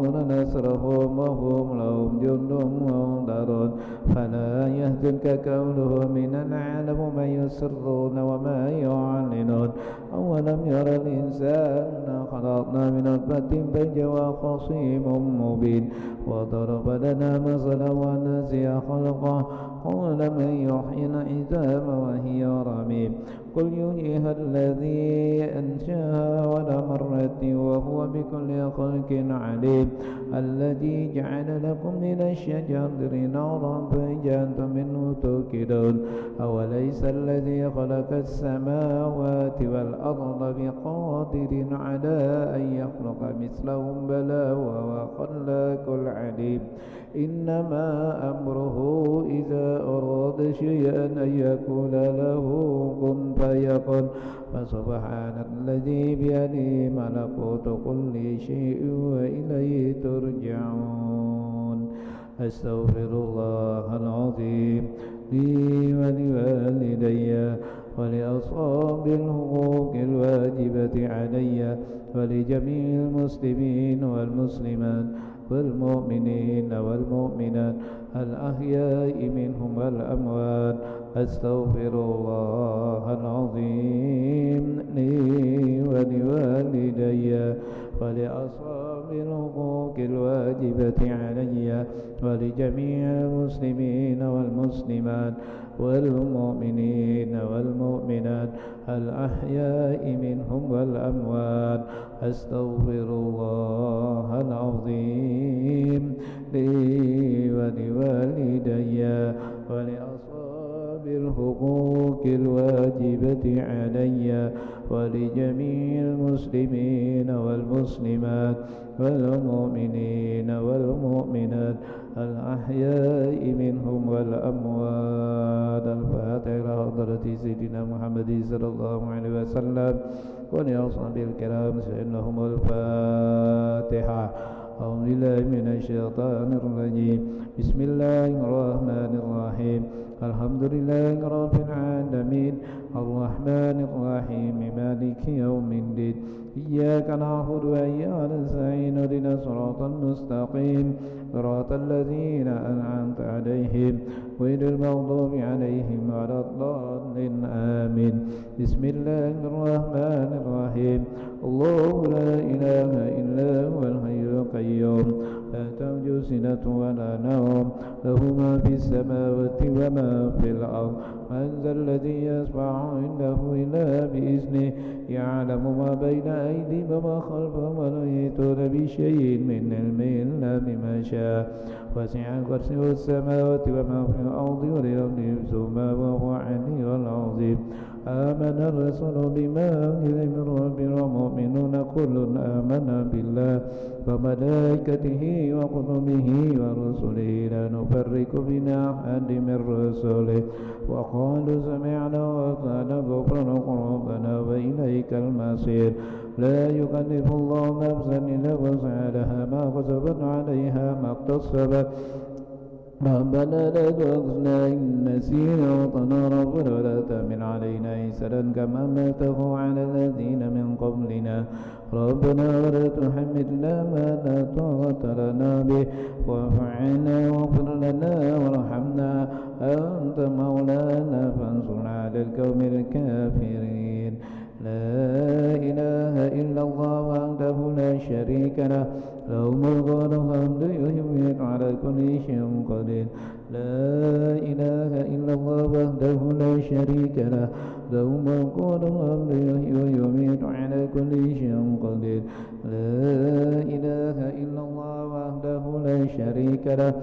ينصرون نصرهم وهم لهم جند محضرون فلا يحزنك قولهم إننا نعلم ما يسرون وما يعلنون أولم ير الإنسان خلقنا من نطفة فجوى خصيم مبين وضرب لنا مثلا ونسي خلقه قال من يحيي العظام وهي رميم قل يحييها الذي أنشأها أول مرة وهو بكل خلق عليم الذي جعل لكم من الشجر نارا فإذا أنتم منه توقدون أوليس الذي خلق السماوات والأرض بقادر على أن يخلق مثلهم بلى وهو خلاق العليم إنما أمره إذا أراد شيئا أن يقول له كن فيكن فسبحان الذي بيده ملكوت كل شيء وإليه ترجعون أستغفر الله العظيم لي ولوالدي ولأصحاب الحقوق الواجبة علي ولجميع المسلمين والمسلمات والمؤمنين والمؤمنات الأحياء منهم والأموات أستغفر الله العظيم لي ولوالدي ولأصحاب الحقوق الواجبة علي ولجميع المسلمين والمسلمات والمؤمنين والمؤمنات الأحياء منهم والأموات أستغفر الله العظيم لي ولوالدي ولأصحاب الحقوق الواجبة علي ولجميع المسلمين والمسلمات والمؤمنين والمؤمنات الأحياء منهم والأموات الفاتحة حضرة سيدنا محمد صلى الله عليه وسلم ولأصحابه الكرام سيدنهم الفاتحة أعوذ بالله من الشيطان الرجيم بسم الله الرحمن الرحيم الحمد لله رب العالمين الرحمن الرحيم مالك يوم الدين إياك نعبد وإياك نستعين اهدنا الصراط المستقيم صراط الذين أنعمت عليهم غير المغضوب عليهم ولا الضالين آمين بسم الله الرحمن الرحيم الله لا إله إلا هو الحي القيوم لا تأخذه سنة ولا نوم له ما في السماوات وما في الأرض من ذا الذي يشفع عنده إلا بإذنه يعلم ما بين أيديهم وما خلفهم ولا يحيطون بشيء من علمه إلا بما شاء وسع كرسيه السماوات وما في الأرض ولا يؤوده ما وهو العلي العظيم آمن الرسول بما أنزل من ربه والمؤمنون كل آمن بالله وملائكته وكتبه ورسله لا نفرق بين أحد من رسله وقالوا سمعنا وأطعنا غفرانك ربنا وإليك المصير لا يكلف الله نفسا إلا وسعها لها ما كسبت عليها ما اكتسبت ربنا لا تؤاخذنا إن نسينا وأخطأنا ربنا ولا تحمل علينا إصرا كما حملته على الذين من قبلنا ربنا ولا تحملنا ما لا طاقة لنا به واعف عنا واغفر لنا وارحمنا أنت مولانا فانصرنا على القوم الكافرين لا إله إلا الله وحده لا شريك له له الملك وله الحمد يحيي على كل شيء قدير لا إله إلا الله وحده لا شريك له له الملك وله الحمد يحيي ويميت على كل شيء قدير لا إله إلا الله وحده لا شريك له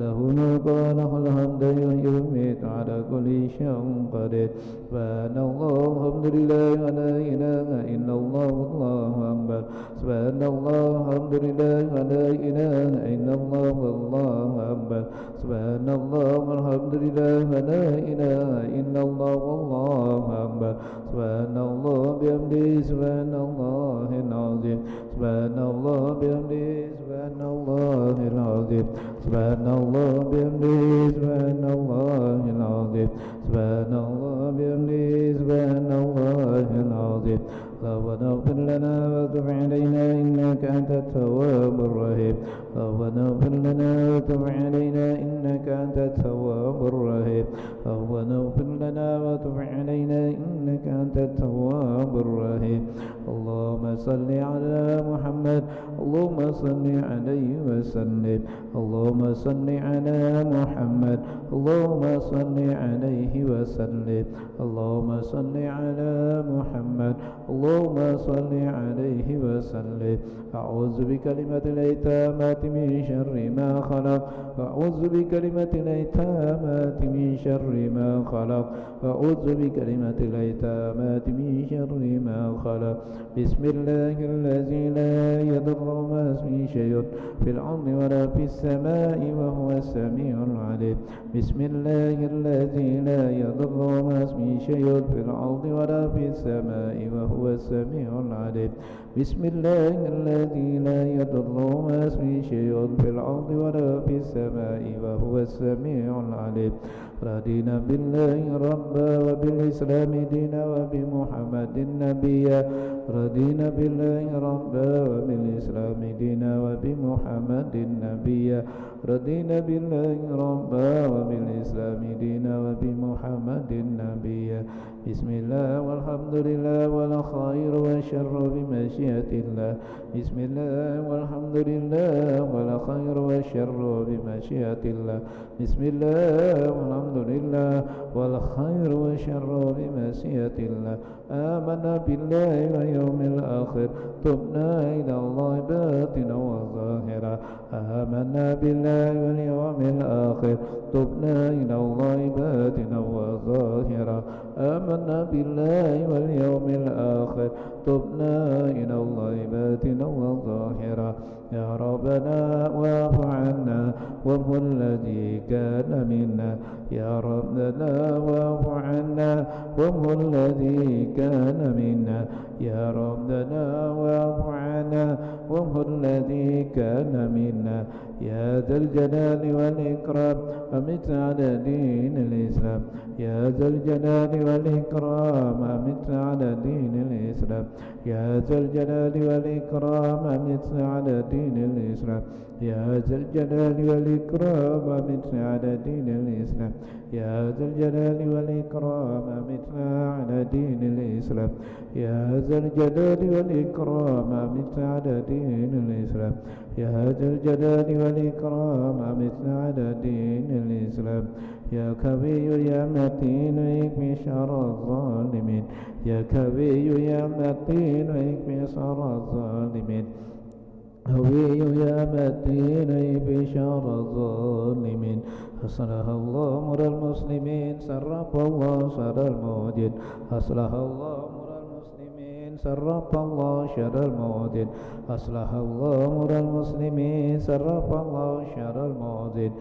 له الملك وله الحمد يحيي ويميت على كل شيء قدير سبحان الله الحمد لله ولا إله إلا الله والله أكبر سبحان الله الحمد لله ولا إله إلا الله والله أكبر سبحان الله والحمد لله ولا إله إلا الله والله أكبر سبحان الله بحمده سبحان الله العظيم سبحان الله بحمده سبحان الله العظيم سبحان الله بحمده سبحان الله العظيم سبحان الله بحمده سبحان الله العظيم ربنا اغفر لنا وتب علينا إنك أنت التواب الرحيم ربنا اغفر لنا وتب علينا إنك أنت التواب الرحيم ربنا اغفر لنا وتب علينا إنك أنت التواب الرحيم اللهم صل على محمد اللهم صل عليه وسلم اللهم صل على محمد اللهم صل عليه وسلم اللهم صل على محمد اللهم صل عليه وسلم أعوذ بكلمة الأيتامات من شر ما خلق أعوذ بكلمة الأيتامات من شر ما خلق أعوذ بكلمة الأيتامات من شر ما خلق بسم الله الذي لا يضر مع اسمه شيء في الأرض ولا في السماء وهو السميع العليم بسم الله الذي لا يضر مع اسمه شيء في الأرض ولا في السماء وهو السميع العليم بسم الله الذي لا يضر مع اسمه شيء في الأرض ولا في السماء وهو السميع العليم رضينا بالله ربا وبالإسلام دينا وبمحمد نبيا رضينا بالله ربا وبالإسلام دينا وبمحمد نبيا رضينا بالله ربا وبالإسلام دينا وبمحمد نبيا بسم الله والحمد لله ولا خير والشر بمشيئة الله بسم الله والحمد لله ولا خير والشر بمشيئة الله بسم الله والحمد لله والخير والشر بمشيئة الله آمنا بالله واليوم الآخر تبنا إلى الله باطنا وظاهرا آمنا بالله واليوم الآخر تبنا إلى الله باطنا وظاهرا آمنا بالله واليوم الآخر تبنا إلى الله باطنا وظاهرا يا ربنا واعف عنا وهو الذي كان منا يا ربنا واعف عنا وهو الذي كان منا يا ربنا واعف عنا وهو الذي كان منا يا ذا الجلال والإكرام أمت على دين الإسلام يا ذا الجلال والإكرام أمت على دين الإسلام يا ذا الجلال والإكرام أمت على دين الإسلام يا ذا الجلال والإكرام أمت على دين الإسلام يا ذا الجلال والإكرام أمت على دين الإسلام يا ذا الجلال والإكرام أمت على دين الإسلام يا ذا الجلال والإكرام أمت على دين الإسلام يا كبير يا متين اكفي شر الظالمين يا كبير يا متين اكفي شر الظالمين قوي يا متين اكفي شر الظالمين أصلح الله أمر المسلمين سرف الله شر الموجد أصلح الله أمر المسلمين سرف الله شر الموجد أصلح الله أمر المسلمين سرف الله شر الموجد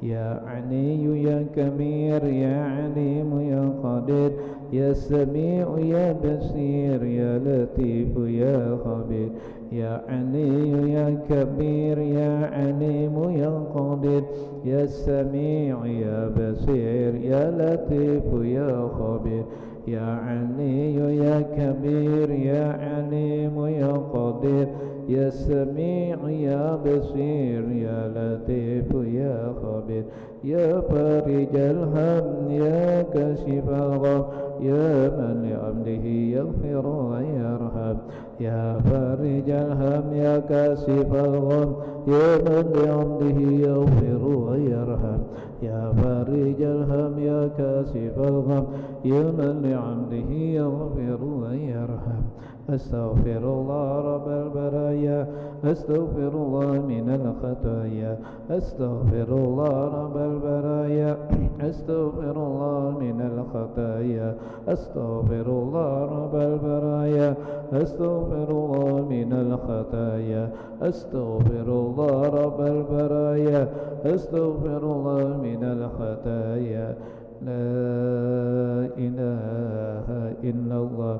يا علي يا كبير يا عليم يا قدير يا سميع يا بصير يا لطيف يا خبير يا علي يا كبير يا عليم يا قدير يا سميع يا بصير يا لطيف يا خبير يا علي يا كبير يا عليم يا قدير يا سميع يا بصير يا لطيف يا خبير يا فارج الهم يا كاشف الغم يا من لعبده يغفر ويرحم يا فارج الهم يا كاشف الغم يا من لعبده يغفر ويرحم يا فارج الهم يا كاشف الغم يا من لعبده يغفر ويرحم أستغفر الله رب البرايا أستغفر الله من الخطايا أستغفر الله رب البرايا أستغفر الله من الخطايا أستغفر الله رب البرايا أستغفر الله من الخطايا أستغفر الله رب البرايا أستغفر الله من الخطايا لا إله إلا الله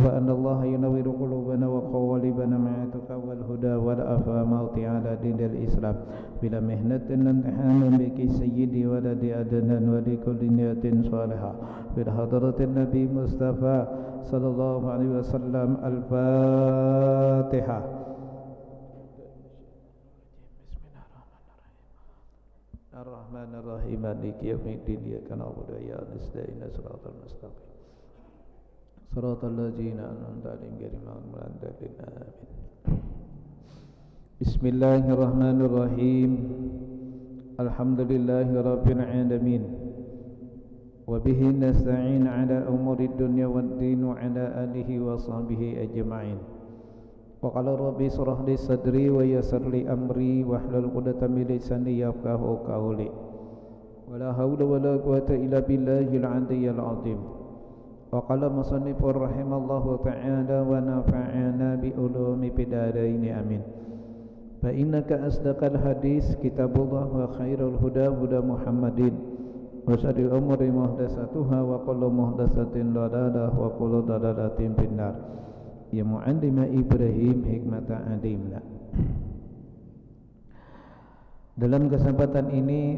وأن الله ينور قلوبنا وقوالبنا مع التقى والهدى والعفاف على دين الإسلام بلا مهنة امتحان بك سيدي ولد أدنان ولكل نية صالحة بالحضرة النبي مصطفى صلى الله عليه وسلم. الفاتحة. الرحمن الرحيم مالك يوم الدين إياك نعبد وإياك نستعين صراط المستقيم صراط الذين أنعمت عليهم غير المغضوب عليهم آمين. بسم الله الرحمن الرحيم. الحمد لله رب العالمين وبه نستعين على أمور الدنيا والدين وعلى آله وصحبه أجمعين. وقال ربي اشرح لي صدري ويسر لي أمري واحلل عقدة من لساني يفقهوا قولي ولا حول ولا قوة إلا بالله العلي العظيم. وقال مصنف رحمه الله تعالى ونفعنا بعلوم الدارين آمين. فإنك أصدق الحديث كتاب الله وخير الهدى هدى محمد وشر الأمور محدثاتها وكل محدثة ضلالة وكل ضلالة في النار. Ya mu'allima Ibrahim hikmata alimna. Dalam kesempatan ini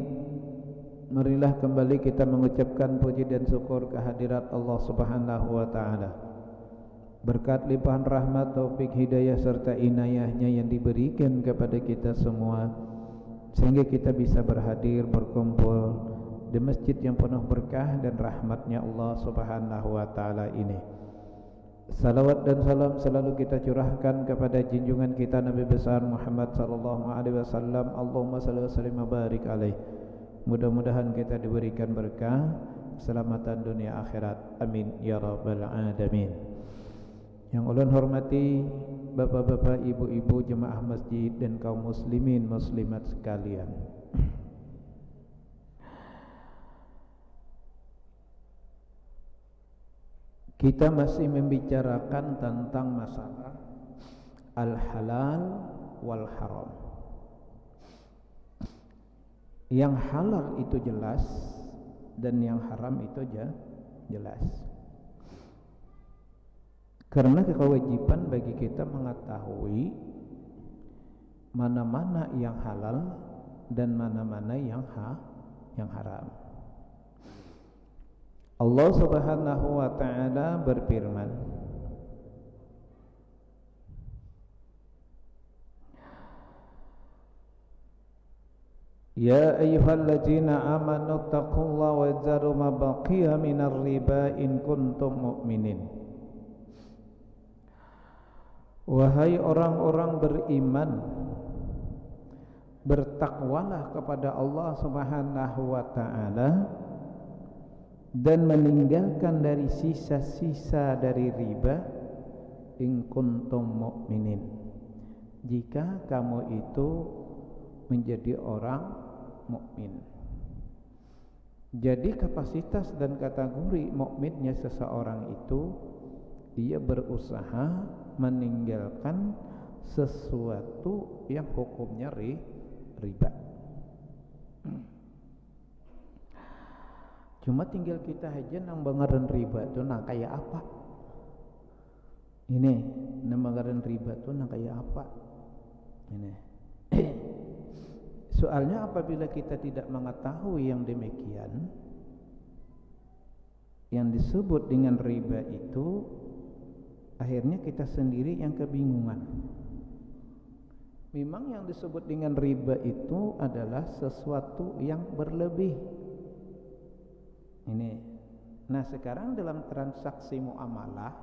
marilah kembali kita mengucapkan puji dan syukur kehadirat Allah Subhanahu wa taala. Berkat limpahan rahmat, taufik, hidayah serta inayahnya yang diberikan kepada kita semua sehingga kita bisa berhadir berkumpul di masjid yang penuh berkah dan rahmatnya Allah Subhanahu wa taala ini. Salawat dan salam selalu kita curahkan kepada junjungan kita Nabi besar Muhammad sallallahu alaihi wasallam. Allahumma shalli wa sallim wa barik alaihi. Mudah-mudahan kita diberikan berkah, keselamatan dunia akhirat. Amin ya rabbal alamin. Yang ulun hormati bapak-bapak, ibu-ibu, jemaah masjid dan kaum muslimin muslimat sekalian. Kita masih membicarakan tentang masalah al-halal wal haram. Yang halal itu jelas dan yang haram itu jelas. Karena kewajiban bagi kita mengetahui mana-mana yang halal dan mana-mana yang haram. Allah Subhanahu wa taala berfirman, Ya ayyuhalladzina amanu taqullaha wa dzaru ma baqiya minar riba in kuntum mu'minin. Wahai orang-orang beriman, bertakwalah kepada Allah Subhanahu wa taala dan meninggalkan dari sisa-sisa dari riba in kuntum mu'minin, jika kamu itu menjadi orang mukmin. Jadi kapasitas dan kategori mukminnya seseorang itu dia berusaha meninggalkan sesuatu yang hukumnya riba. Cuma tinggal kita aja nang bangaren riba tuh nang kayak apa? Ini nang bangaren riba tuh nang kayak apa? Ini. Soalnya apabila kita tidak mengetahui yang demikian, yang disebut dengan riba itu, akhirnya kita sendiri yang kebingungan. Memang yang disebut dengan riba itu adalah sesuatu yang berlebih. Ini. Nah, sekarang dalam transaksi muamalah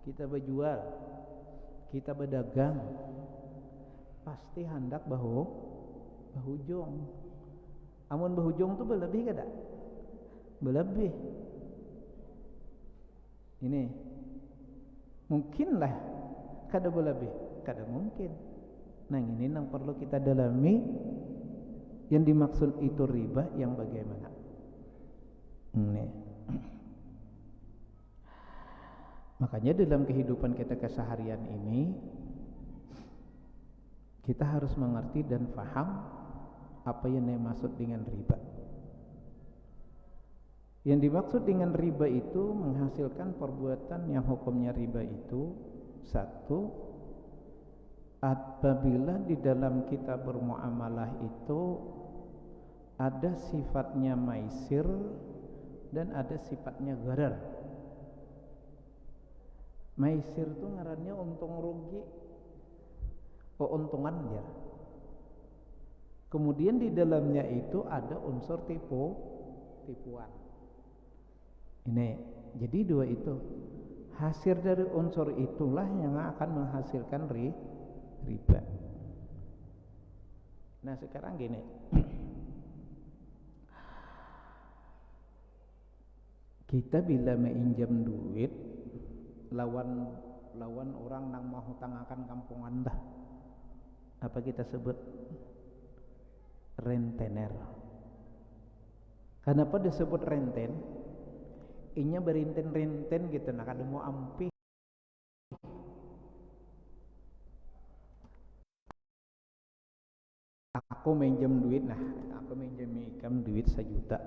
kita berjual, kita berdagang, pasti hendak bahujung. Amun bahujung itu berlebih kada? Berlebih. Ini mungkinlah kada berlebih, kada mungkin. Nah, ini yang perlu kita dalami, yang dimaksud itu riba yang bagaimana? Ini. Makanya dalam kehidupan kita keseharian ini kita harus mengerti dan paham apa yang dimaksud dengan riba. Yang dimaksud dengan riba itu menghasilkan perbuatan yang hukumnya riba itu satu, apabila di dalam kita bermuamalah itu ada sifatnya maisir dan ada sifatnya gharar. Maisir itu ngarannya untung rugi, keuntungan ya. Kemudian di dalamnya itu ada unsur tipuan. Ini, jadi dua itu. Hasil dari unsur itulah yang akan menghasilkan riba. Nah sekarang gini, kita bila menginjam duit lawan orang nang mau hutangakan kampungan dah, apa kita sebut rentenir. Kenapa disebut renten? Inya berinten-renten gitu, nah kada mau ampi. Aku minjem duit, nah aku minjem ikam duit 1 juta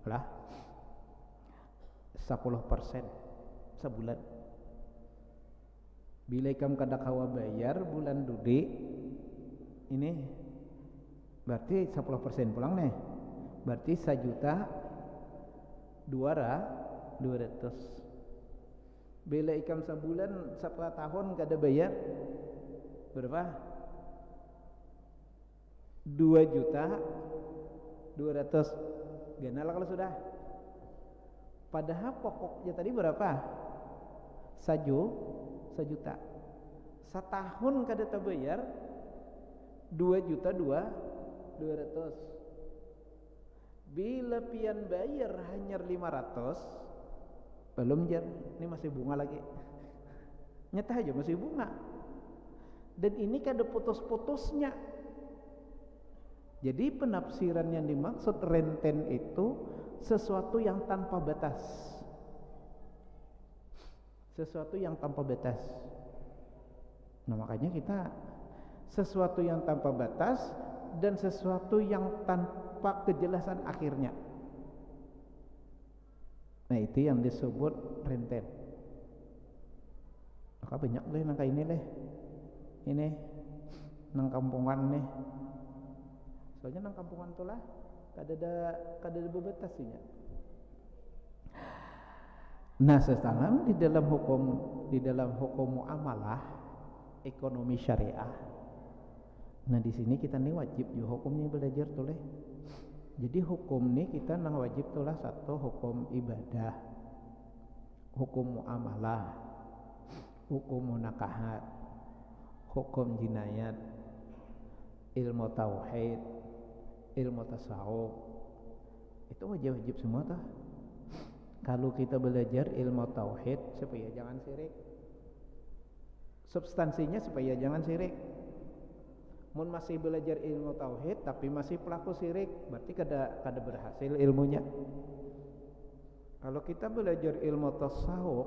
lah, 10% sebulan. Bila ikam kada kawa bayar bulan dudi ini, berarti 10% pulang nih, berarti 1.200.000. Bila ikam sebulan 1 tahun kada bayar berapa? 2.200.000. Ganal kalau sudah. Padahal pokoknya tadi berapa? 1 juta. Setahun kada terbayar 2.200.000. Bila pian bayar hanya 500, belum jar, ini masih bunga lagi. Nyata aja masih bunga. Dan ini kada putus-putusnya. Jadi penafsiran yang dimaksud renten itu sesuatu yang tanpa batas. Sesuatu yang tanpa batas. Nah makanya kita sesuatu yang tanpa batas dan sesuatu yang tanpa kejelasan akhirnya. Nah itu yang disebut renten. Maka banyak leh nang ini leh. Ini nang kampungan nih. Soalnya nang kampungan tuh lah kada ada bebatasnya. Nah, sekarang di dalam hukum muamalah ekonomi syariah. Nah, di sini kita nih wajib juga hukumnya belajar tuh leh. Jadi hukum nih kita nang wajib tuh lah satu hukum ibadah, hukum muamalah, hukum munakahat, hukum jinayat, ilmu tauhid, ilmu tasawuf. Itu wajib semua tuh. Kalau kita belajar ilmu tauhid supaya jangan syirik. Substansinya supaya jangan syirik. Mun masih belajar ilmu tauhid tapi masih pelaku syirik, berarti kada berhasil ilmunya. Kalau kita belajar ilmu tasawuf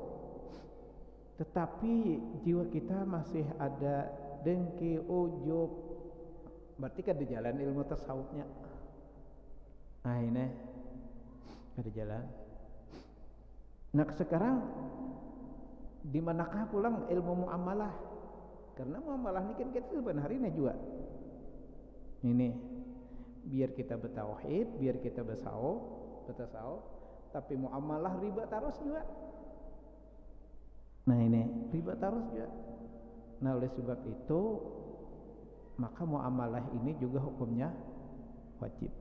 tetapi jiwa kita masih ada dengki, ujub, berarti kada jalan ilmu tasawufnya. Nah ini kada jalan. Nah sekarang di manakah pulang ilmu muamalah? Karena muamalah ini kan kita sebenarnya juga. Ini biar kita bertauhid, biar kita betasawuf, tapi muamalah riba terus juga. Nah ini riba terus juga. Nah oleh sebab itu maka muamalah ini juga hukumnya wajib.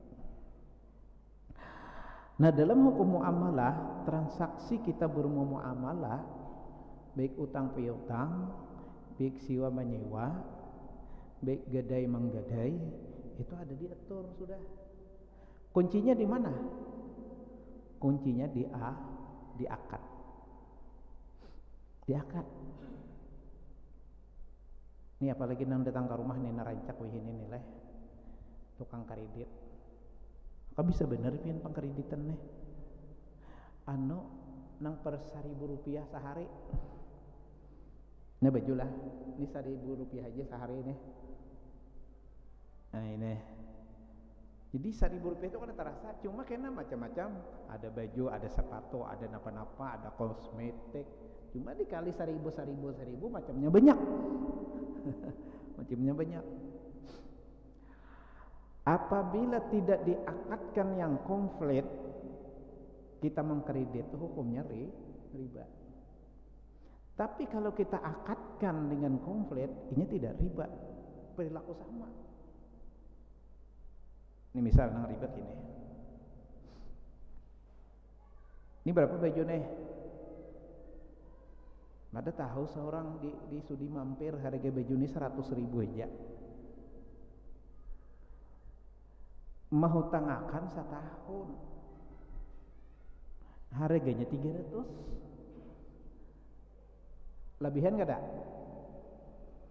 Nah dalam hukum muamalah, transaksi kita bermuamalah, baik utang piutang, baik sewa menyewa, baik gadai menggadai, itu ada diatur sudah. Kuncinya di mana? Kuncinya di akad. Di akad. Ini apalagi nang datang ke rumah nih narancak wih ini nilai tukang kredit. Kau bisa bener pian pengkreditan nih. Nang per 1.000 rupiah sehari. Ini baju lah. Ini 1.000 rupiah aja sehari ini. Nah ini. Jadi Rp1.000 itu kan terasa, cuma kena macam-macam, ada baju, ada sepatu, ada napa-napa, ada kosmetik. Cuma dikali 1.000 macamnya banyak. Macamnya banyak. Apabila tidak diakadkan yang komplit, kita mengkredit itu hukumnya riba. Tapi kalau kita akadkan dengan komplit, ini tidak riba, perilaku sama. Ini misal nang riba gini. Ini berapa baju nih? Ada tahu seorang di Sudi Mampir harga baju ini 100.000 aja. Mau tangakan setahun. Harganya 300. Lebihan gak ada?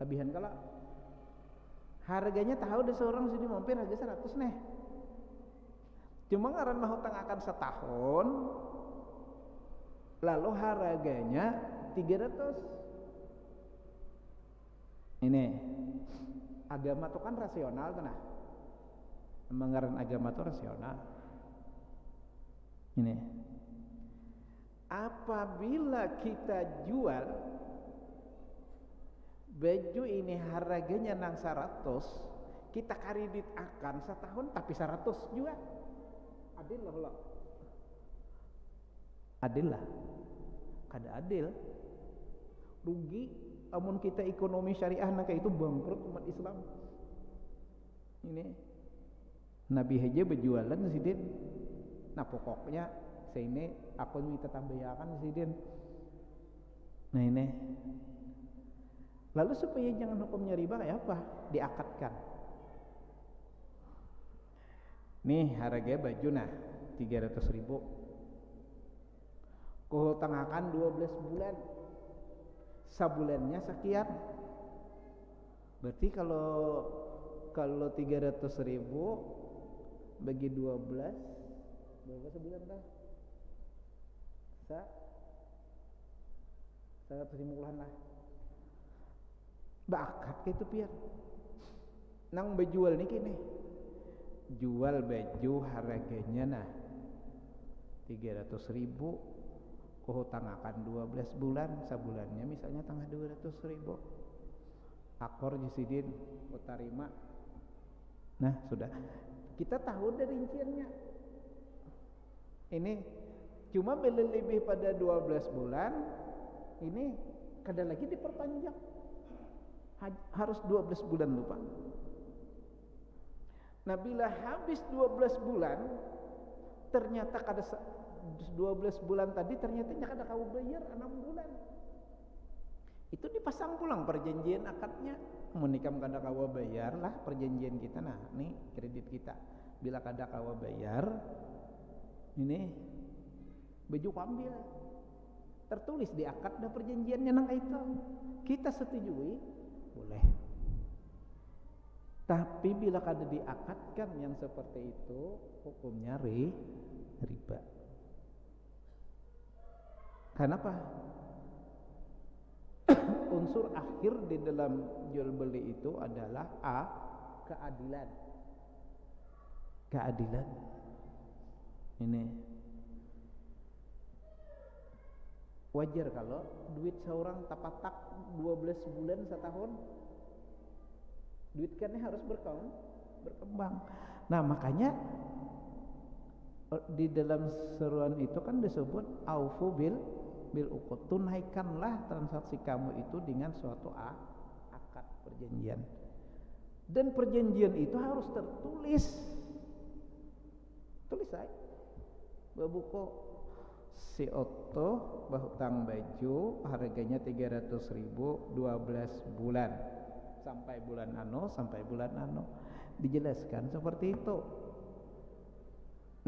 Lebihan kalau harganya tahu ada seorang Sudi Mampir harga 100 nih. Cuma ngaran mau tangakan setahun, lalu harganya 300. Ini agama itu kan rasional tuh nah. Mengaran agama itu rasional. Ini apabila kita jual baju ini harganya nang 100, kita kredit akan setahun tapi 100 juga. Adil lah. Adil lah. Kada adil. Rugi amun kita ekonomi syariah nak itu bangkrut umat Islam. Ini Nabi haja berjualan sidin. Nah pokoknya sini aku minta tambahan sidin. Nah ini. Lalu supaya jangan hukumnya riba kayak apa? Diakadkan. Nih harga baju nah 300.000. Kau tengahkan 12 bulan. Sebulannya sekian. Berarti kalau 300.000 bagi 12 berapa sebulan dah? 150-an lah. Bakat gitu pian. Nang bejual nih kini. Jual baju harganya nah 300.000, kau tangakan 12 bulan, sebulannya misalnya tengah 200.000. Akor jisidin kau terima. Nah sudah, kita tahu dari rinciannya. Ini cuma beli lebih pada 12 bulan, ini kada lagi diperpanjang. Harus 12 bulan lupa. Nah bila habis 12 bulan, ternyata kada 12 bulan tadi ternyata kada kau bayar 6 bulan. Itu dipasang pulang perjanjian akadnya. Menikam kada kau bayar lah perjanjian kita. Nah nih kredit kita. Bila kada kau bayar, ini baju ambil. Tertulis di akad dah perjanjiannya nang itu. Kita setujui, boleh. Tapi bila kada diakadkan yang seperti itu, hukumnya riba. Kenapa? Unsur akhir di dalam jual beli itu adalah keadilan. Keadilan. Ini wajar kalau duit seorang tapatak 12 bulan setahun. Duit kan harus berkembang. Nah makanya di dalam seruan itu kan disebut aufu bil uqud. Tunaikanlah transaksi kamu itu dengan suatu akad perjanjian. Dan perjanjian itu harus tertulis. Tulis aja. Babuko si Otto bahutang baju harganya 300.000 12 bulan. Sampai bulan anu dijelaskan seperti itu.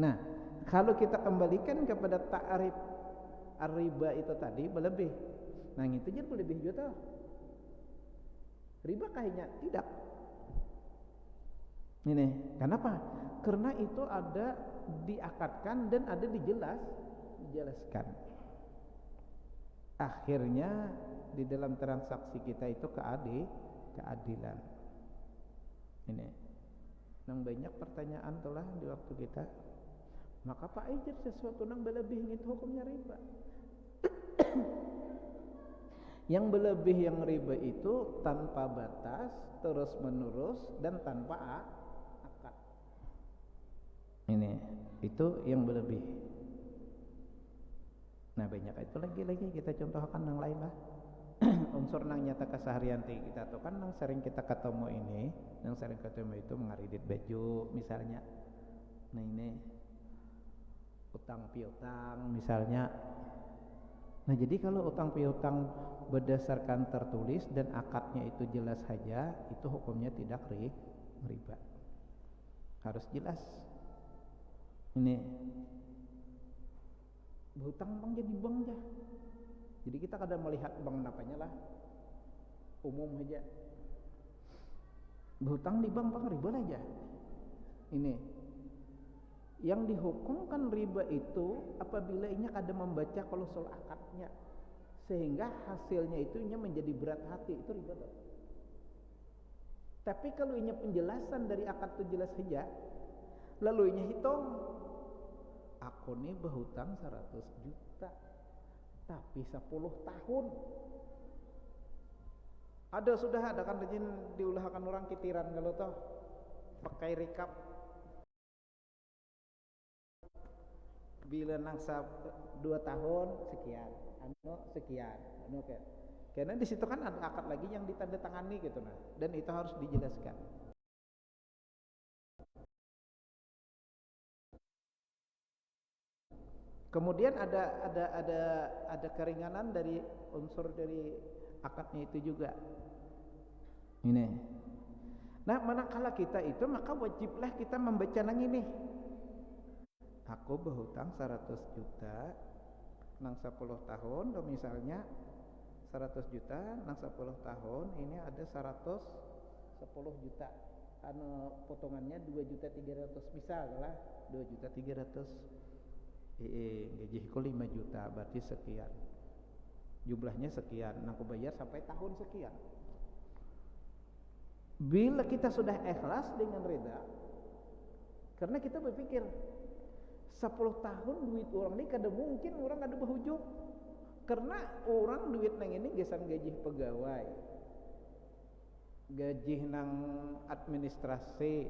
Nah, kalau kita kembalikan kepada ta'rif riba itu tadi berlebih. Nah, itu jadi berlebih juga. Riba kayaknya tidak. Ini, kenapa? Karena itu ada diakadkan dan ada dijelaskan. Akhirnya di dalam transaksi kita itu keadilan. Ini. Nang banyak pertanyaan telah di waktu kita. Maka Pak Ijir sesuatu nang berlebih itu hukumnya riba. Yang berlebih yang riba itu tanpa batas, terus menerus dan tanpa akad. Ini itu yang berlebih. Nah banyak itu lagi kita contohkan yang lain lah. Unsur nang nyata keseharian kita tuh kan nang sering kita ketemu ini, yang sering ketemu itu mengaridit baju misalnya. Nah ini utang piutang misalnya. Nah jadi kalau utang piutang berdasarkan tertulis dan akadnya itu jelas saja, itu hukumnya tidak riba. Harus jelas. Ini berhutang bang jadi bank aja. Jadi kita kadang melihat bank napanya lah umum aja. Berhutang di bank riba aja. Ini yang dihukumkan riba itu apabila inya kada membaca klausul akadnya sehingga hasilnya itu inya menjadi berat hati, itu riba tuh. Tapi kalau inya penjelasan dari akad itu jelas saja, lalu inya hitung, aku nih berhutang 100 juta tapi 10 tahun. Ada kan rajin diulahkan orang kitiran kalau toh pakai rekap bila nangsa 2 tahun sekian, sekian, kan. Karena di situ kan ada akad lagi yang ditandatangani gitu nah, dan itu harus dijelaskan. Kemudian ada keringanan dari unsur dari akadnya itu juga. Ini. Nah, manakala kita itu maka wajiblah kita membaca nang ini. Aku berhutang 100 juta nang 10 tahun, atau misalnya 100 juta nang 10 tahun ini ada 110 juta. Potongannya 2.300.000 misal lah, 2.300.000. Gaji ku 5 juta berarti sekian. Jumlahnya sekian, nang aku bayar sampai tahun sekian. Bila kita sudah ikhlas dengan reda, karena kita berpikir 10 tahun duit orang ini kada mungkin orang ada berhujung, karena orang duit nang ini gesan gaji pegawai, gaji nang administrasi,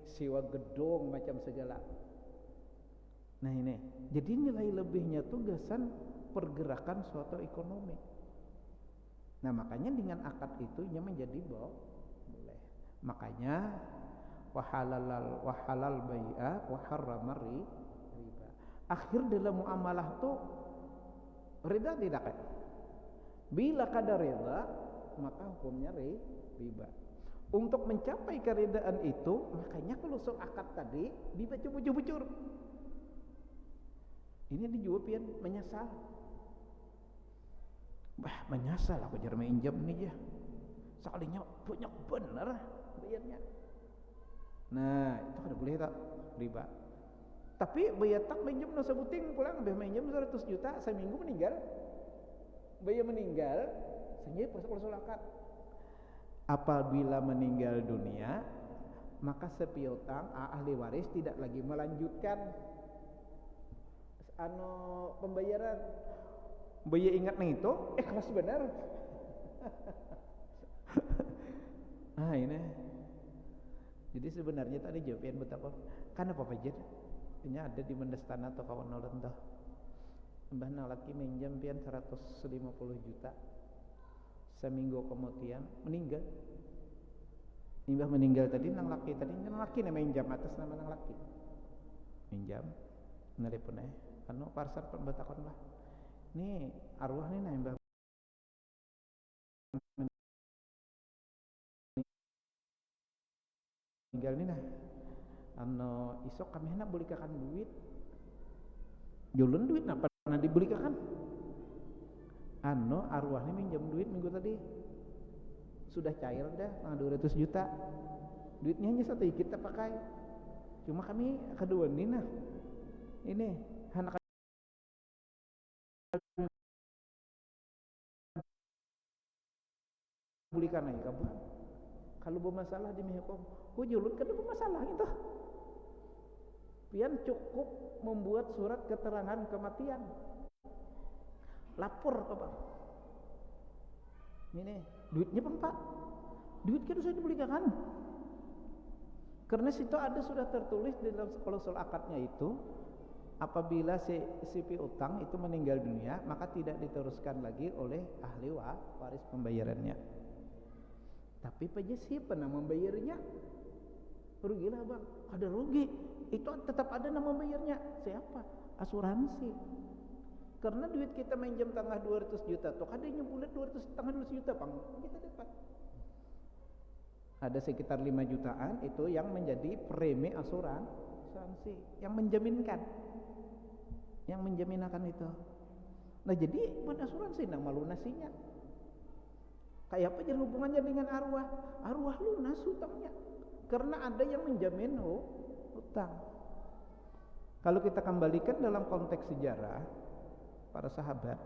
sewa gedung macam segala. Nah ini, jadi nilai lebihnya tuh gesan pergerakan suatu ekonomi. Nah makanya dengan akad itu nya menjadi boleh. Makanya wahalal bai'a wa harrama riba. Akhir dalam muamalah tuh rida tidak kan? Bila kada rida maka hukumnya riba. Untuk mencapai keridaan itu makanya kalau soal akad tadi dibaca bujur-bujur. Ini dijuapian menyesal. Menyesal aku jarang minjam nih ya. Sekalinya banyak bener bayarnya. Nah, itu kada boleh tak riba. Tapi bayar tak minjam no sebuting pulang lebih minjam 100 juta seminggu meninggal. Bayar meninggal, senjai klausul akad. Apabila meninggal dunia, maka sepiutang ahli waris tidak lagi melanjutkan pembayaran. Bayar ingat nih itu ikhlas benar. Ini. Jadi sebenarnya tadi jawaban betapa kan apa aja ini ada di mendestana atau kawan nolon toh. Mbah nang laki minjam pian 150 juta. Seminggu kemudian meninggal. Mbah meninggal tadi nang laki nih minjam atas nama nang laki. Minjam nelpon anu parsar pembatakon lah. Nih arwah nih nah mbah tinggal nih nah isok kami hendak belikan duit julun duit apa pernah dibelikan arwah nih minjam duit minggu tadi sudah cair dah 200 juta duitnya hanya satu kita pakai cuma kami kedua nih nah ini anak belikan aja kamu Kalau bermasalah demi hukum, julut kan bermasalah itu. Pian cukup membuat surat keterangan kematian. Lapor ke bank. Ini duitnya bang Pak. Duit kita sudah dibelikan. Karena situ ada sudah tertulis di dalam klausul akadnya itu, apabila si piutang itu meninggal dunia, maka tidak diteruskan lagi oleh ahli waris pembayarannya. Tapi pajak siapa nama membayarnya? Rugilah bang. Ada rugi. Itu tetap ada nama membayarnya. Siapa? Asuransi. Karena duit kita minjam tengah 200 juta, toh adanya bulat 200 juta bang, kita dapat. Ada sekitar 5 jutaan itu yang menjadi premi asuransi yang menjaminkan, yang menjaminkan itu. Nah jadi buat asuransi nama lunasinya. Kayak apa jadi hubungannya dengan arwah? Arwah lunas hutangnya, karena ada yang menjamin hutang. Kalau kita kembalikan dalam konteks sejarah, para sahabat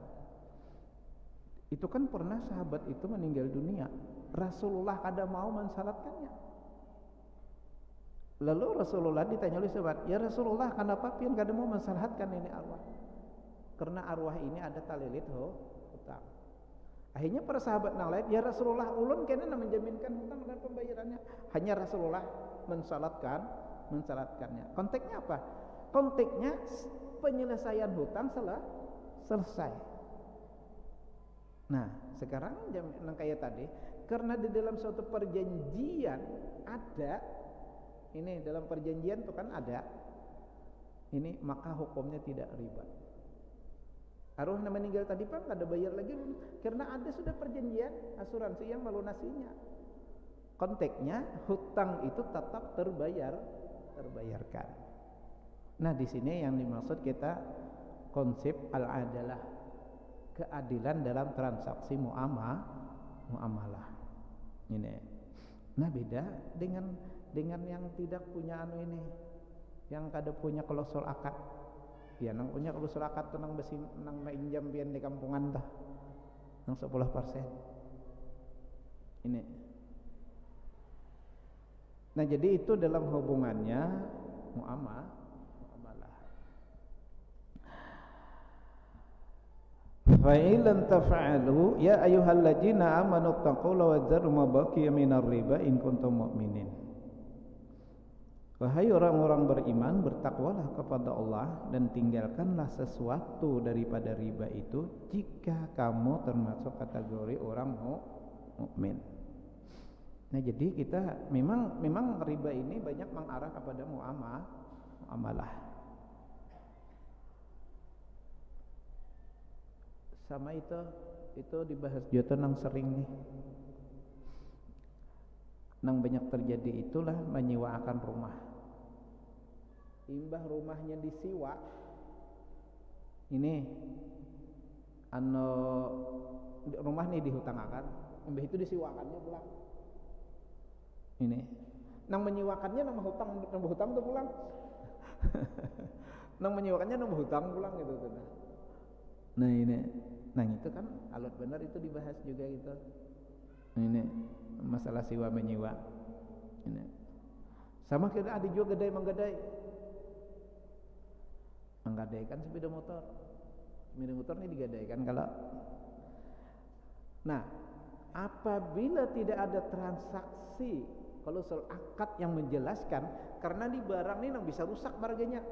itu kan pernah sahabat itu meninggal dunia, Rasulullah kada mau mensalatkannya. Lalu Rasulullah ditanya oleh sahabat, ya Rasulullah kenapa pian kada mau mensalatkan ini arwah? Karena arwah ini ada talilit hutang. Akhirnya para sahabat nang lain, ya Rasulullah ulun kena menjaminkan hutang dan pembayarannya. Hanya Rasulullah mensalatkannya. Konteksnya apa? Konteksnya penyelesaian hutang selesai. Nah, sekarang yang kayak tadi, karena di dalam suatu perjanjian ada ini, dalam perjanjian itu kan ada ini, maka hukumnya tidak riba. Arwah yang meninggal tadi Pak nggak ada bayar lagi, karena ada sudah perjanjian asuransi yang melunasinya. Konteksnya hutang itu tetap terbayarkan. Nah, di sini yang dimaksud kita konsep al-adalah, keadilan dalam transaksi muamalah. Ini. Nah, beda dengan yang tidak punya ini, yang kada punya klausul akad. Ya, nang punya klausul akad tuh nang mainjam pian di kampungan tah. Nang 10%. Ini. Nah, jadi itu dalam hubungannya muamalah. Fa illam taf'alu ya ayyuhalladzina amanu taqullaha wa dzaru ma baqiya minar riba in kuntum mu'minin. Wahai orang-orang beriman, bertakwalah kepada Allah dan tinggalkanlah sesuatu daripada riba itu jika kamu termasuk kategori orang mukmin. Nah, jadi kita memang riba ini banyak mengarah kepada muamalah. Sama itu dibahas juga nang sering nih, nang banyak terjadi itulah menyewakan rumah. Imbah rumahnya disiwa, ini rumah nih dihutangakan, imbah itu disiwakannya pulang. Ini nang menyewakannya nang hutang tuh pulang. Nang menyewakannya nang hutang pulang gitu tuh. Nah ini, itu kan alat benar itu dibahas juga gitu. Nah, ini masalah sewa menyewa. Ini sama kita ada juga gadai menggadaikan sepeda motor ini digadaikan kalau. Nah, apabila tidak ada transaksi klausul akad yang menjelaskan, karena di barang ini bisa rusak harganya,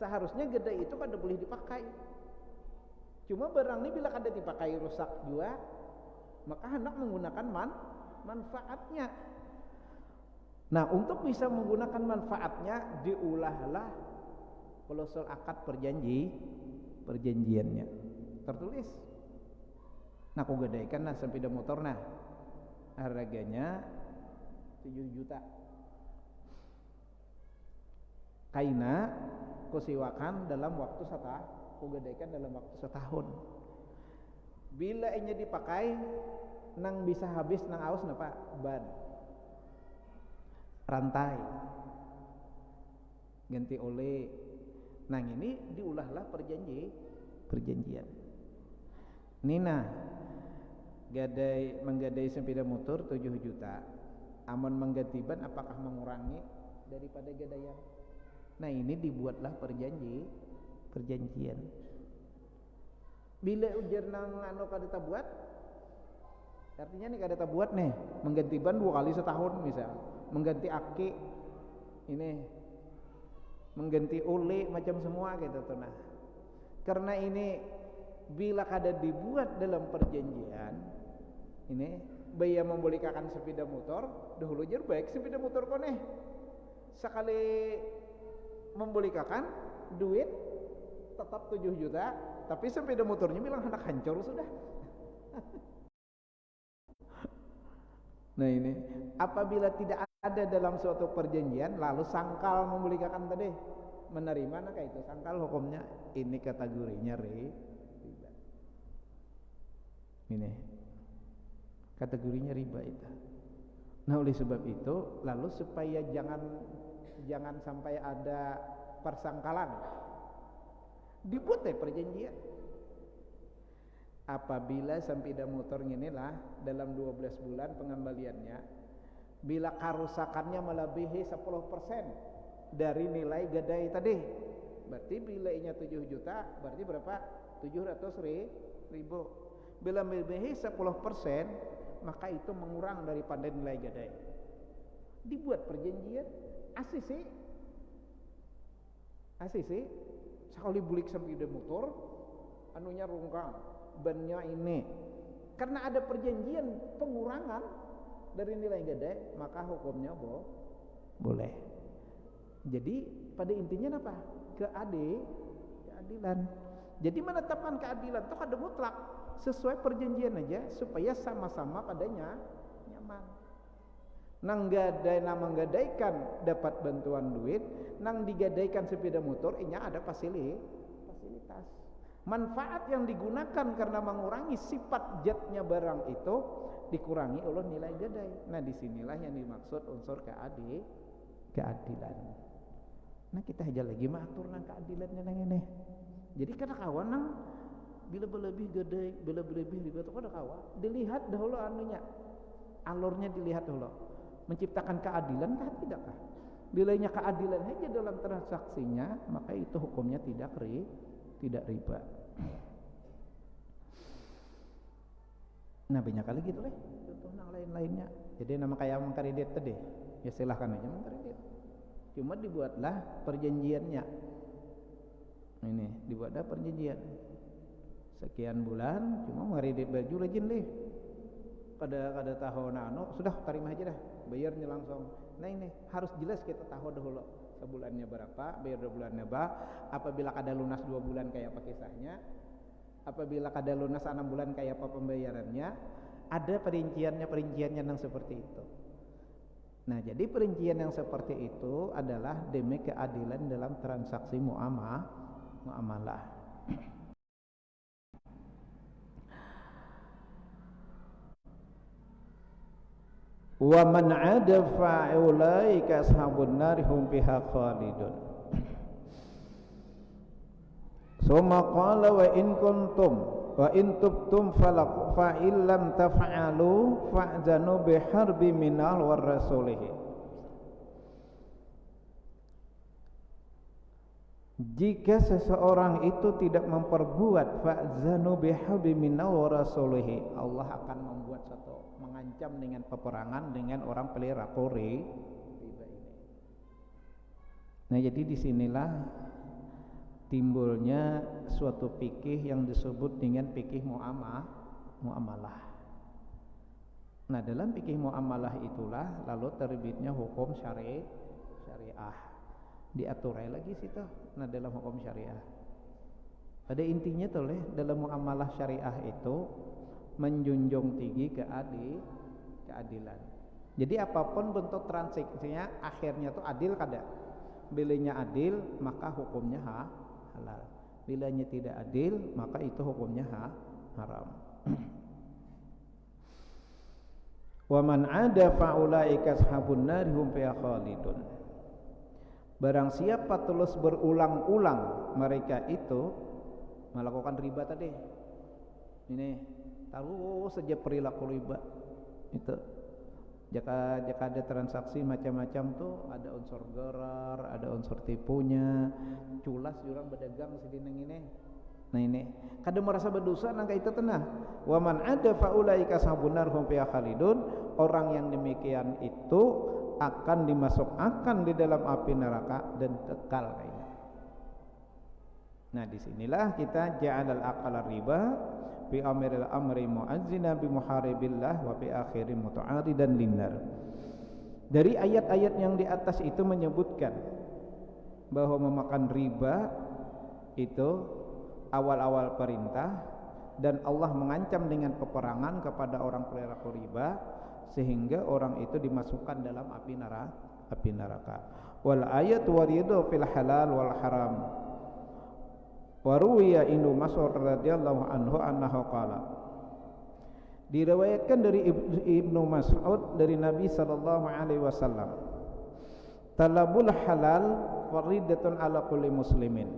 seharusnya gadai itu kada boleh dipakai. Cuma barang ini bila kada dipakai rusak juga, maka hendak menggunakan manfaatnya. Nah, untuk bisa menggunakan manfaatnya diulahlah klausul akad perjanjiannya tertulis. Nah, aku gadaikan nah sepeda motor nah harganya 7 juta. Kaina kusiwakan dalam waktu gadaikan dalam waktu setahun. Bila ini dipakai nang bisa habis nang aus napa ban rantai ganti oleh. Nang ini diulahlah perjanjian. Nina menggadai sepeda motor 7 juta. Amun mengganti ban apakah mengurangi daripada gadaian? Nah ini dibuatlah perjanjian. Bila ujar nang anu kada buat, artinya nih kada buat nih mengganti ban 2 kali setahun misal, mengganti aki ini, mengganti oli macam semua gitu tuh. Nah karena ini bila kada dibuat dalam perjanjian ini, baya membolehkan sepeda motor dahulu jar baik sepeda motor koneh sekali membolehkan duit tetap 7 juta, tapi sepeda motornya bilang hendak hancur sudah. Nah ini apabila tidak ada dalam suatu perjanjian lalu sangkal membolehkan tadi menerima, nah kayak itu sangkal hukumnya ini kategorinya riba. Ini kategorinya riba itu. Nah oleh sebab itu lalu supaya jangan sampai ada persangkalan, dibuat perjanjian. Apabila sepeda motor inilah dalam 12 bulan pengembaliannya, bila kerusakannya melebihi 10% dari nilai gadai tadi, berarti bilainya 7 juta berarti berapa? 700 ribu. Bila melebihi 10% maka itu mengurang daripada nilai gadai. Dibuat perjanjian ACC sekali bulik sepeda motor anunya rungkang, bannya ini, karena ada perjanjian pengurangan dari nilai gadai maka hukumnya boleh. Jadi pada intinya apa? Keadilan. Jadi menetapkan keadilan itu kada mutlak, sesuai perjanjian aja supaya sama-sama padanya nyaman. Nang gadai nama menggadaikan dapat bantuan duit, nang digadaikan sepeda motor inya ada fasilitas. Manfaat yang digunakan karena mengurangi sifat jatnya barang itu dikurangi oleh nilai gadai. Nah disinilah yang dimaksud unsur keadilan. Nah kita aja lagi matur nang keadilannya nang ini. Jadi kada kawan nang bila berlebih gadai, bila berlebih riba itu kada kawan. Dilihat dahulu anunya, alurnya dilihat dahulu. Menciptakan keadilan kah tidakkah? Bilanya keadilan saja dalam transaksinya maka itu hukumnya tidak riba. Nah banyak kali gitu deh contoh yang lain-lainnya. Jadi nama kayak mengkredit tadi ya silahkan aja mengkredit, cuma dibuatlah perjanjiannya. Ini dibuatlah perjanjian sekian bulan cuma mengkredit baju rajin deh, kada tahu sudah terima aja dah, bayarnya langsung. Nah ini harus jelas kita tahu dahulu sebulannya berapa, bayar 2 bulannya berapa. Apabila kada lunas 2 bulan kayak apa kisahnya, apabila kada lunas 6 bulan kayak apa pembayarannya, ada perinciannya yang seperti itu. Nah jadi perincian yang seperti itu adalah demi keadilan dalam transaksi muamalah. Wa man 'ada fa'ulaika ashabun nar hum fiha khalidun. Summa qala wa in kuntum wa in tubtum falaq fa illam taf'alu fa'zanu biharbi minal war rasulih. Jika seseorang itu tidak memperbuat fa'zanu biharbi minal war rasulih, Allah akan membuat satu mengancam dengan peperangan dengan orang peliraku riba ini. Nah jadi disinilah timbulnya suatu fikih yang disebut dengan fikih muamalah. Nah dalam fikih muamalah itulah lalu terbitnya hukum syariah, diatur lagi situ. Nah dalam hukum syariah pada intinya tuh dalam muamalah syariah itu menjunjung tinggi keadilan. Jadi apapun bentuk transaksinya akhirnya tuh adil kada. Bilanya adil maka hukumnya halal. Bilanya tidak adil maka itu hukumnya haram. Wa man 'ada fa'ulaika ashabun nar hum fiha khalidun. Barang siapa terus berulang-ulang mereka itu melakukan riba tadi. Ini terus saja perilaku riba itu Jika ada transaksi macam-macam tuh ada unsur gerar, ada unsur tipunya, culas jurang berdagang sedineng ini. Nah ini, kada merasa berdosa nangka itu tenah. Wa man ada faulaika sabunar hum fiha khalidun. Orang yang demikian itu akan dimasukkan di dalam api neraka dan kekal kayaknya. Nah disinilah kita ja'alal aqala riba bi amiril amri mu'azzina bi muharibillah wa bi akhiri muta'aridan linnar. Dari ayat-ayat yang di atas itu menyebutkan bahwa memakan riba itu awal-awal perintah dan Allah mengancam dengan peperangan kepada orang perilaku riba sehingga orang itu dimasukkan dalam api neraka. Wal ayat waridu fil halal wal haram. Wa ruwiya Ibnu Mas'ud radhiyallahu anhu annahu qala. Diriwayatkan dari Ibnu Mas'ud dari Nabi sallallahu alaihi wasallam. Talabul halal faridatun ala kulli muslimin.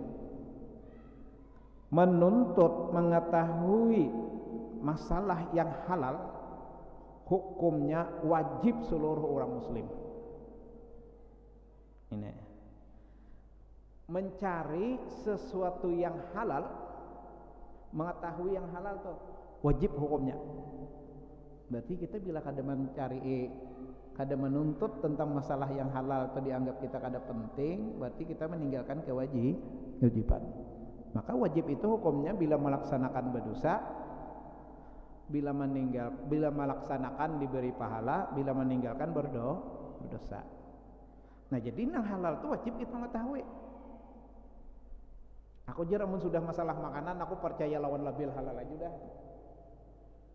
Menuntut mengetahui masalah yang halal hukumnya wajib seluruh orang muslim. Ini mencari sesuatu yang halal, mengetahui yang halal tuh wajib hukumnya. Berarti kita bila kada mencari, kada menuntut tentang masalah yang halal atau dianggap kita kada penting, berarti kita meninggalkan kewajiban. Maka wajib itu hukumnya bila melaksanakan berdosa, bila melaksanakan diberi pahala, bila meninggalkan berdosa. Nah jadi yang halal itu wajib kita mengetahui. Aku jarang sudah masalah makanan, aku percaya lawan labil halal aja dah.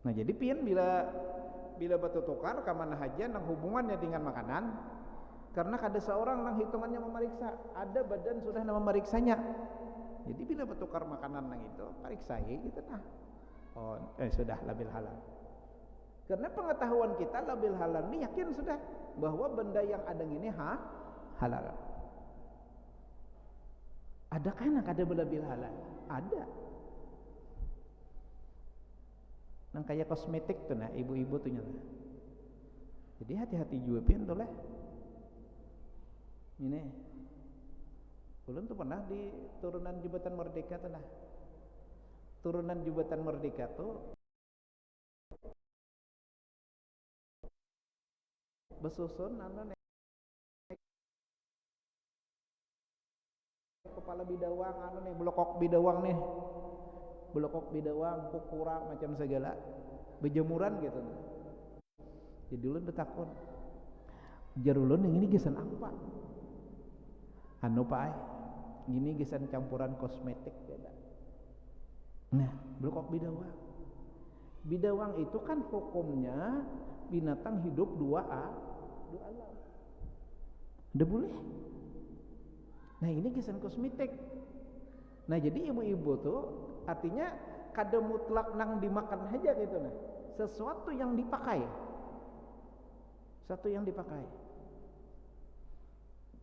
Nah jadi pian bila bertukar ke mana haja nang hubungannya dengan makanan, karena kada seorang nang hitungannya memeriksa, ada badan sudah nama memeriksanya. Jadi bila bertukar makanan nang itu, periksai gitu nah. Sudah labil halal. Karena pengetahuan kita labil halal ini yakin sudah bahwa benda yang ada ini halal. Adakah nak ada labil halal? Ada. Nang kayak kosmetik tuh nah, ibu-ibu tuh nyala. Jadi hati-hati juga pian tuh lah. Ini ulun tuh pernah di turunan Jembatan Merdeka tuh nah. Turunan Jembatan Merdeka tuh besusun kepala bidawang blokok bidawang kukura macam segala bejemuran gitu. Jadi ulun betakon jar ulun yang ini gisan apa pai ini gisan campuran kosmetik beda. Nah blokok bidawang itu kan hukumnya binatang hidup dua alam. Udah boleh. Nah ini gisan kosmetik. Nah jadi ibu-ibu tuh artinya kada mutlak nang dimakan aja gitu nah. Sesuatu yang dipakai.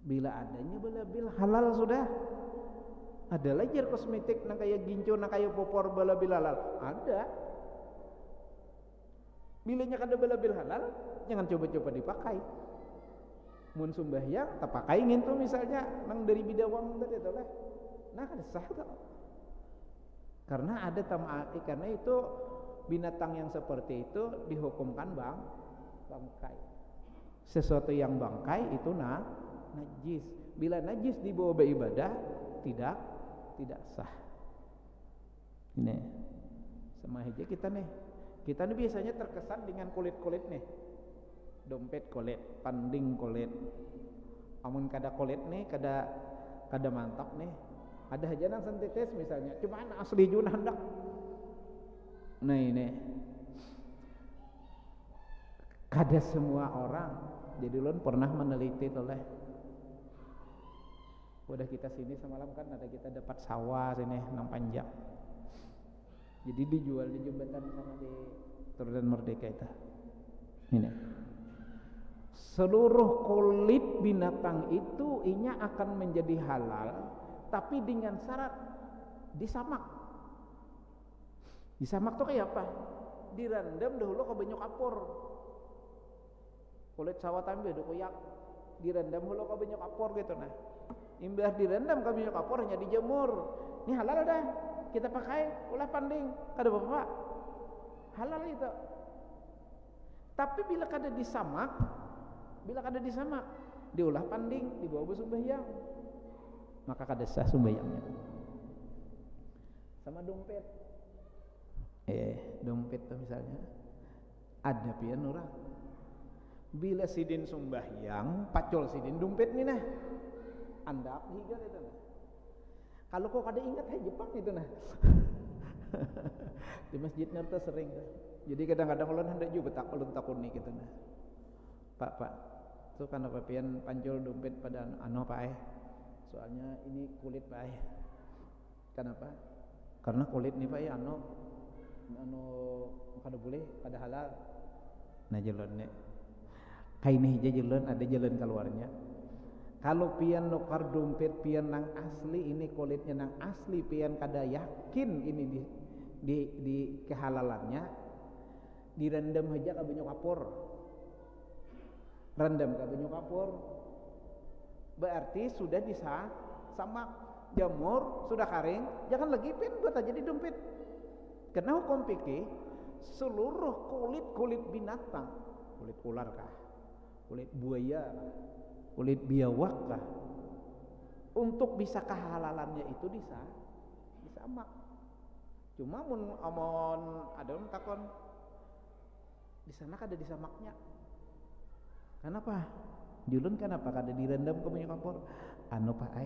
Bila adanya bil halal sudah. Ada lagi kosmetik nang kayak gincu nang kayak popor bil halal. Ada. Bilanya kada bil halal, jangan coba-coba dipakai. Mun sembahyang tak pakai ngintu misalnya nang dari bidawang tadi itu lah. Nah kada sah tuh. Karena ada karena itu binatang yang seperti itu dihukumkan bangkai. Sesuatu yang bangkai itu najis. Bila najis dibawa beribadah tidak sah. Ini sama aja kita nih biasanya terkesan dengan kulit nih. Dompet kulit, panding kulit. Amun kada kulit nih, kada mantap nih. Ada aja nang sintetis misalnya, cuma asli juna hendak. Nah ini kada semua orang. Jadi ulun pernah meneliti oleh udah kita sini semalam kan ada kita dapat sawah sini nang panjang. Jadi dijual di jembatan sama di Turunan Merdeka itu. Ini seluruh kulit binatang itu inya akan menjadi halal, tapi dengan syarat disamak. Disamak tuh kayak apa? Direndam dahulu ke banyak kapur. kulit sawat ambil kuyak direndam hulu ka banyak kapor gitu nah. Imbah direndam ka banyak kapor hanya dijemur. Ini halal dah. Kita pakai ulah panding. Kada Bapak. Halal itu. Tapi bila kada disamak, diolah panding, dibawa sembahyang, maka kada sah sembahyangnya. Sama dompet. Dompet tuh misalnya ada pian orang. Bila sidin sembahyang, pacol sidin dompet nih nah. Andap higa itu nah. Kalau kau kada ingat Jepang itu nah. Di masjid ngerti sering tuh. Jadi kadang-kadang ulun hendak juga ulun takuni gitu nah. Pak, itu kenapa pian pancol dompet pada Pak soalnya ini kulit Pak Kenapa? Karena kulit nih Pak kada boleh, kada halal. Nah jalan nih. Kain hija jalan ada jalan keluarnya. Kalau pian nukar dompet pian nang asli ini kulitnya nang asli pian kada yakin ini di kehalalannya, direndam aja ka banyak kapur. Rendam ka banyak kapur. Berarti sudah disamak, jamur, sudah kering, jangan lagi pian buat aja di dompet. Karena hukum fikih seluruh kulit binatang, kulit ular kah, kulit buaya kah, kulit biawak kah, untuk bisa kehalalannya itu disamak. Cuma amon ada orang takon di sana kada disamaknya. Kenapa? Julun kenapa kada direndam ke banyak kapur? Pak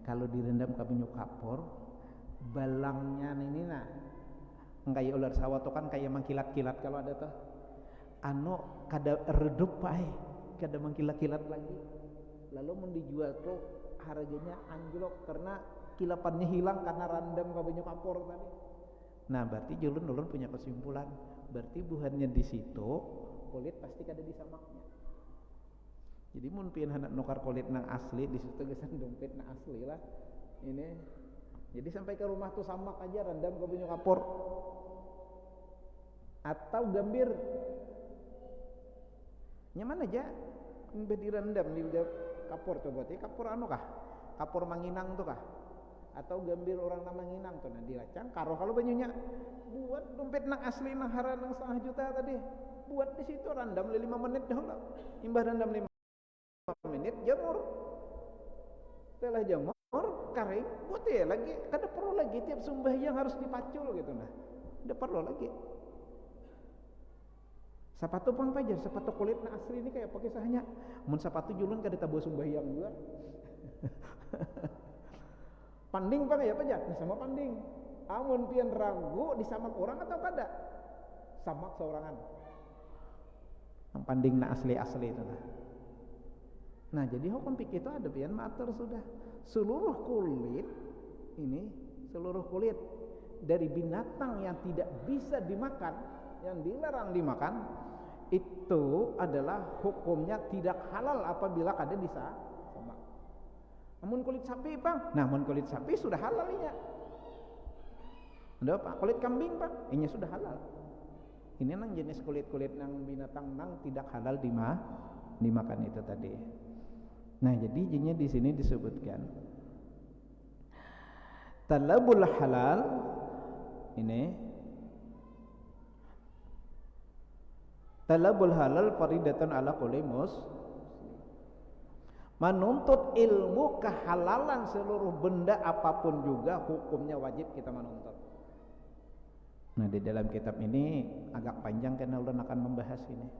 kalau direndam ke banyak kapur, balangnya ini nah, kayak ular sawah tuh kan kayak mengkilat-kilat kalau ada tuh. Kada redup Pak kada mengkilat-kilat lagi. Lalu mau dijual tuh harganya anjlok karena kilapannya hilang karena randam ke banyak kapur tadi. Nah berarti julun punya kesimpulan, berarti buhannya di situ kulit pasti kada disamaknya. Jadi mun pian hendak nukar kulit nang asli di situ gesan dompet nang asli lah ini. Jadi sampai ke rumah tuh samak aja randam ke banyak kapur atau gambir nyaman aja direndam di kapur tuh berarti kapur kah? Kapur Manginang tuh kah? Atau gambir orang nama Manginang tuh nah diracang karo kalau banyunya buat dompet nang asli nang hara nang 1,5 juta tadi buat di situ randam 5 menit dahulu imbah randam 5 menit jamur setelah jamur kering buat ya lagi kada perlu lagi tiap sembahyang harus dipacul gitu nah tidak perlu lagi. Sepatu pun pajar, sepatu kulit na asli ini kayak pakai sahnya. Mun sepatu julun kada tabu sembahyang juga. Panding pa ya pajar, sama panding. Amun pian ragu disamak orang atau kada? Samak seorangan. Yang panding na asli-asli itu lah. Nah, jadi hukum fikih itu ada pian matur sudah. Seluruh kulit dari binatang yang tidak bisa dimakan, yang dilarang dimakan, itu adalah hukumnya tidak halal apabila kada disamak. Namun kulit sapi Pak, kulit sapi sudah halal inya. Ada Pak, kulit kambing Pak, inya sudah halal. Ini nang jenis kulit-kulit nang binatang nang tidak halal dimakan itu tadi. Nah, jadi jadinya di sini disebutkan talabul halal ini talabul halal faridatun ala kulli menuntut ilmu kehalalan seluruh benda apapun juga hukumnya wajib kita menuntut. Nah di dalam kitab ini agak panjang karena ulun akan membahas ini.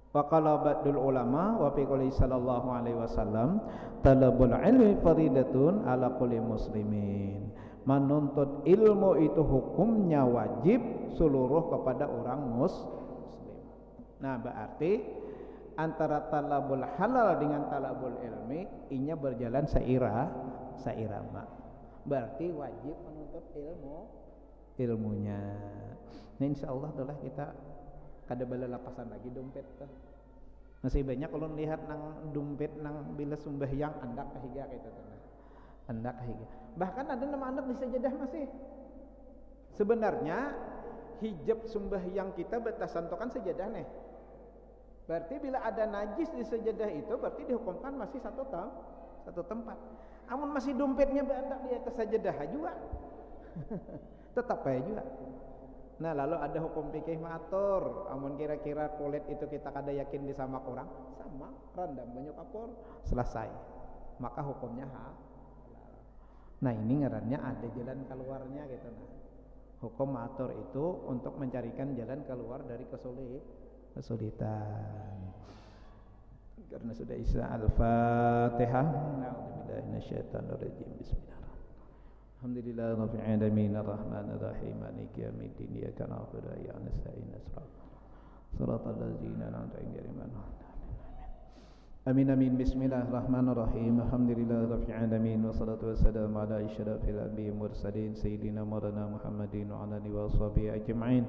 Wa qala ba'dul ulama wa fi qouli sallallahu alaihi wasallam talabul ilmi faridatun ala kulli muslimin. Menuntut ilmu itu hukumnya wajib seluruh kepada orang muslim. Nah berarti antara talabul halal dengan talabul ilmi inya berjalan seirama. Berarti wajib menuntut ilmunya. Nah insyaallah itulah kita kada bala lapasan lagi dompet tuh. Masih banyak kalau lihat nang dompet nang bila sembahyang andak kahiga gitu tuh. Andak kahiga. Bahkan ada nama anak di sajadah masih. Sebenarnya hijab sembahyang kita batasan to kan sajadah nih. Berarti bila ada najis di sajadah itu berarti dihukumkan masih satu tempat. Amun masih dompetnya berandak di atas sajadah juga. Tetap aja juga. Nah, lalu ada hukum fikih matur, amun kira-kira kulit itu kita kada yakin disama orang, sama randam banyak kapur, selesai. Maka hukumnya halal. Nah, ini ngarannya ada jalan keluarnya gitu nah. Hukum matur itu untuk mencarikan jalan keluar dari kesulitan. Karena sudah Isa Al-Fatihah. A'udzubillahi minasyaitonirrajim. Bismillahirrahmanirrahim. Alhamdulillahi rabbil alamin arrahmanir rahim maliki yaumiddin iyyaka na'budu wa iyyaka nasta'in shiratal ladzina an'amta 'alaihim amin amin bismillahirrahmanirrahim alhamdulillahi rabbil alamin wassalatu wassalamu ala asyrafil anbiya'i mursalin sayyidina maulana Muhammadin wa ala alihi washabihi ajma'in.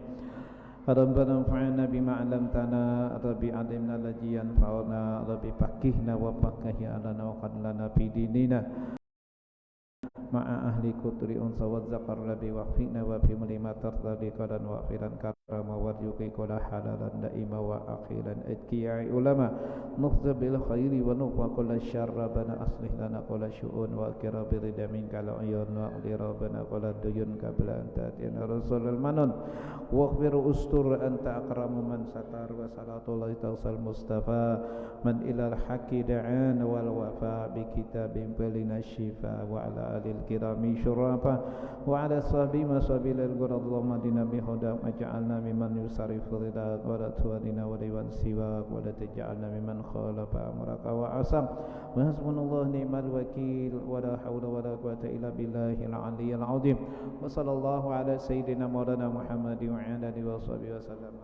Rabbana anfa'na bima 'allamtana rabbi 'allimna alladhi yanfa'una rabbi faqihna wa faqih lana wa qad lana fi dinina ma'a ahli kutri unsa wa zakar rabbi waqfina wa fi mulima tartadi qadan wa akhiran karama wa yuqi qala halalan da'ima wa akhiran adkiya ulama nukhza bil khairi wa nuqwa kulla syarra bana aslih lana kulla syu'un wa akira birida minka la'ayun wa aqdira bana kulla duyun qabla anta atina rasulul manon waghfir ustur anta akramu man satar wa salatullahi tawsal mustafa man ilal haqi da'an wal wafa bi kitabin balina syifa wa ala alil kirami syurafa wa ala sahbi masabil al-ghurad Allahumma dina bihuda maj'alna mimman yusarifu ridat wa la tuwadina wa liwan siwa wa la taj'alna mimman khalafa amraka wa asam wa hasbunallahu ni'mal wakil wa la hawla wa la quwata illa billahil aliyyil azim wa sallallahu ala sayyidina maulana Muhammadin wa ala alihi wa sahbihi wa sallam.